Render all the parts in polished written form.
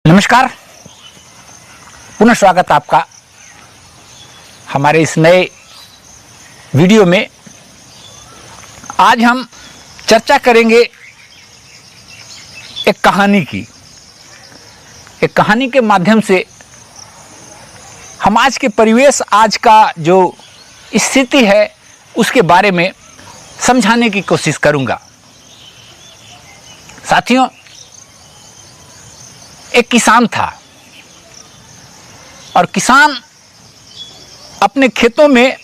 नमस्कार, पुनः स्वागत आपका हमारे इस नए वीडियो में। आज हम चर्चा करेंगे एक कहानी की। एक कहानी के माध्यम से हम आज के परिवेश, आज का जो स्थिति है, उसके बारे में समझाने की कोशिश करूंगा। साथियों, एक किसान था और किसान अपने खेतों में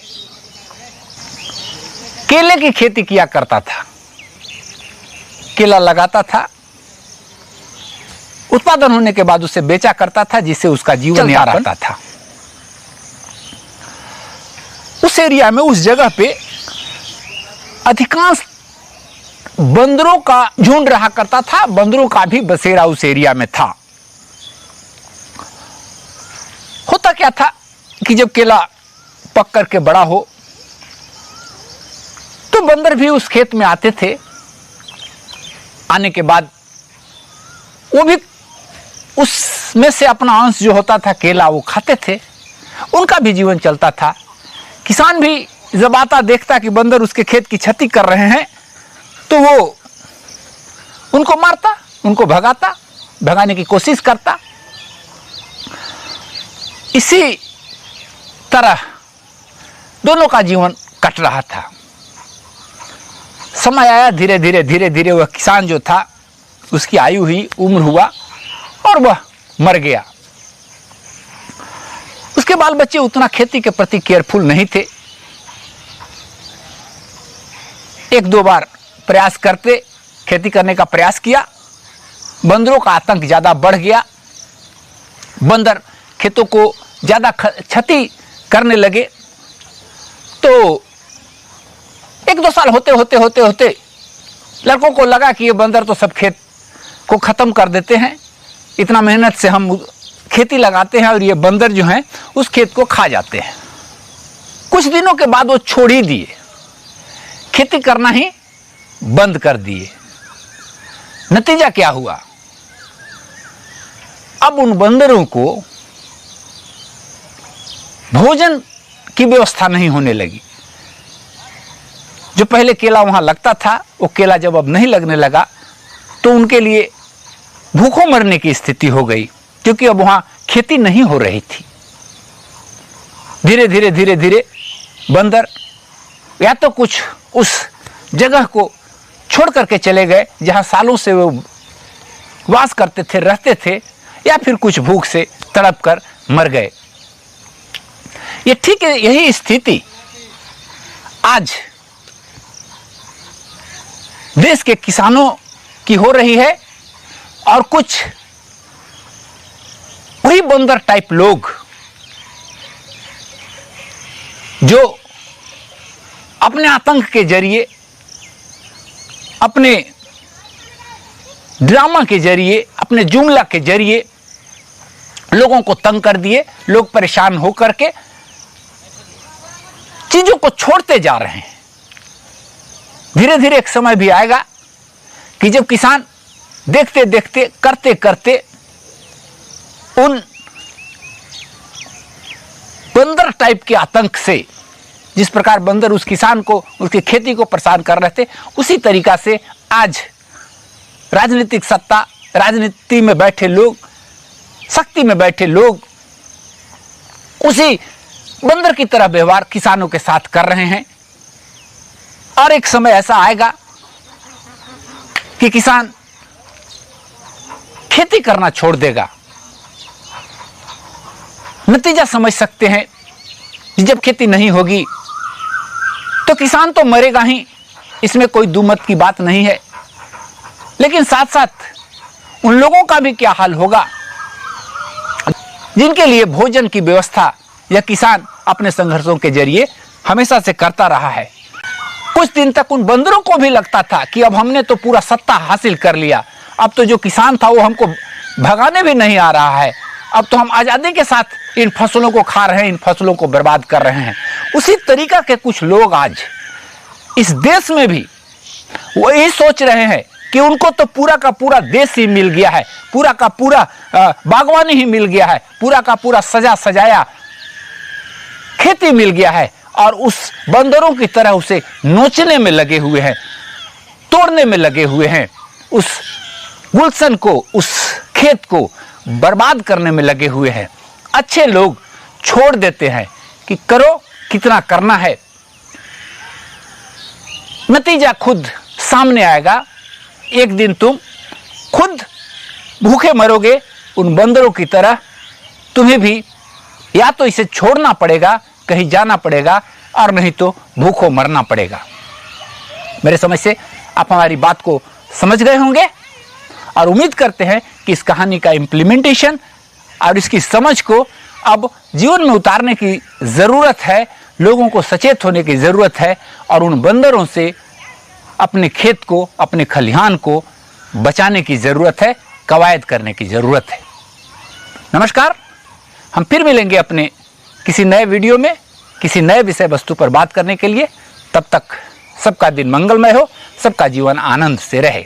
केले की खेती किया करता था। केला लगाता था, उत्पादन होने के बाद उसे बेचा करता था, जिससे उसका जीवन यापन रहता था। उस एरिया में, उस जगह पे अधिकांश बंदरों का झुंड रहा करता था। बंदरों का भी बसेरा उस एरिया में था। होता क्या था कि जब केला पक करके बड़ा हो तो बंदर भी उस खेत में आते थे। आने के बाद वो भी उसमें से अपना अंश जो होता था केला, वो खाते थे। उनका भी जीवन चलता था। किसान भी जब आता, देखता कि बंदर उसके खेत की क्षति कर रहे हैं, तो वो उनको मारता, उनको भगाता, भगाने की कोशिश करता। इसी तरह दोनों का जीवन कट रहा था। समय आया, धीरे धीरे वह किसान जो था, उसकी आयु हुई, उम्र हुआ और वह मर गया। उसके बाल बच्चे उतना खेती के प्रति केयरफुल नहीं थे। एक दो बार प्रयास करते, खेती करने का प्रयास किया। बंदरों का आतंक ज्यादा बढ़ गया। बंदर खेतों को ज्यादा क्षति करने लगे। तो एक दो साल होते लड़कों को लगा कि ये बंदर तो सब खेत को खत्म कर देते हैं। इतना मेहनत से हम खेती लगाते हैं और ये बंदर जो हैं उस खेत को खा जाते हैं। कुछ दिनों के बाद वो छोड़ ही दिए, खेती करना ही बंद कर दिए। नतीजा क्या हुआ? अब उन बंदरों को भोजन की व्यवस्था नहीं होने लगी। जो पहले केला वहां लगता था, वो केला जब अब नहीं लगने लगा तो उनके लिए भूखों मरने की स्थिति हो गई, क्योंकि अब वहां खेती नहीं हो रही थी। धीरे धीरे बंदर या तो कुछ उस जगह को छोड़ करके चले गए जहां सालों से वो वास करते थे, रहते थे, या फिर कुछ भूख से तड़प कर मर गए। ये ठीक है, यही स्थिति आज देश के किसानों की हो रही है। और कुछ वही बंदर टाइप लोग जो अपने आतंक के जरिए, अपने ड्रामा के जरिए, अपने जुमला के जरिए लोगों को तंग कर दिए। लोग परेशान होकर के चीजों को छोड़ते जा रहे हैं। धीरे धीरे एक समय भी आएगा कि जब किसान देखते देखते, करते करते उन बंदर टाइप के आतंक से, जिस प्रकार बंदर उस किसान को, उसकी खेती को परेशान कर रहे थे, उसी तरीका से आज राजनीतिक सत्ता, राजनीति में बैठे लोग, शक्ति में बैठे लोग उसी बंदर की तरह व्यवहार किसानों के साथ कर रहे हैं। और एक समय ऐसा आएगा कि किसान खेती करना छोड़ देगा। नतीजा समझ सकते हैं कि जब खेती नहीं होगी तो किसान तो मरेगा ही, इसमें कोई दुमत की बात नहीं है। लेकिन साथ साथ उन लोगों का भी क्या हाल होगा जिनके लिए भोजन की व्यवस्था यह किसान अपने संघर्षों के जरिए हमेशा से करता रहा है। कुछ दिन तक उन बंदरों को भी लगता था कि अब हमने तो पूरा सत्ता हासिल कर लिया, अब तो जो किसान था वो हमको भगाने भी नहीं आ रहा है, अब तो हम आजादी के साथ इन फसलों को खा रहे हैं, इन फसलों को बर्बाद कर रहे हैं। उसी तरीका के कुछ लोग आज इस देश में भी वही सोच रहे हैं कि उनको तो पूरा का पूरा देश ही मिल गया है, पूरा का पूरा बागवानी ही मिल गया है, पूरा का पूरा सजा सजाया खेती मिल गया है, और उस बंदरों की तरह उसे नोचने में लगे हुए हैं, तोड़ने में लगे हुए हैं, उस गुलशन को, उस खेत को बर्बाद करने में लगे हुए हैं। अच्छे लोग छोड़ देते हैं कि करो, कितना करना है, नतीजा खुद सामने आएगा। एक दिन तुम खुद भूखे मरोगे उन बंदरों की तरह। तुम्हें भी या तो इसे छोड़ना पड़ेगा, कहीं जाना पड़ेगा, और नहीं तो भूखों मरना पड़ेगा। मेरे समझ से आप हमारी बात को समझ गए होंगे, और उम्मीद करते हैं कि इस कहानी का इम्प्लीमेंटेशन और इसकी समझ को अब जीवन में उतारने की ज़रूरत है, लोगों को सचेत होने की ज़रूरत है, और उन बंदरों से अपने खेत को, अपने खलिहान को बचाने की ज़रूरत है, कवायद करने की ज़रूरत है। नमस्कार, हम फिर मिलेंगे अपने किसी नए वीडियो में, किसी नए विषय वस्तु पर बात करने के लिए। तब तक सबका दिन मंगलमय हो, सबका जीवन आनंद से रहे।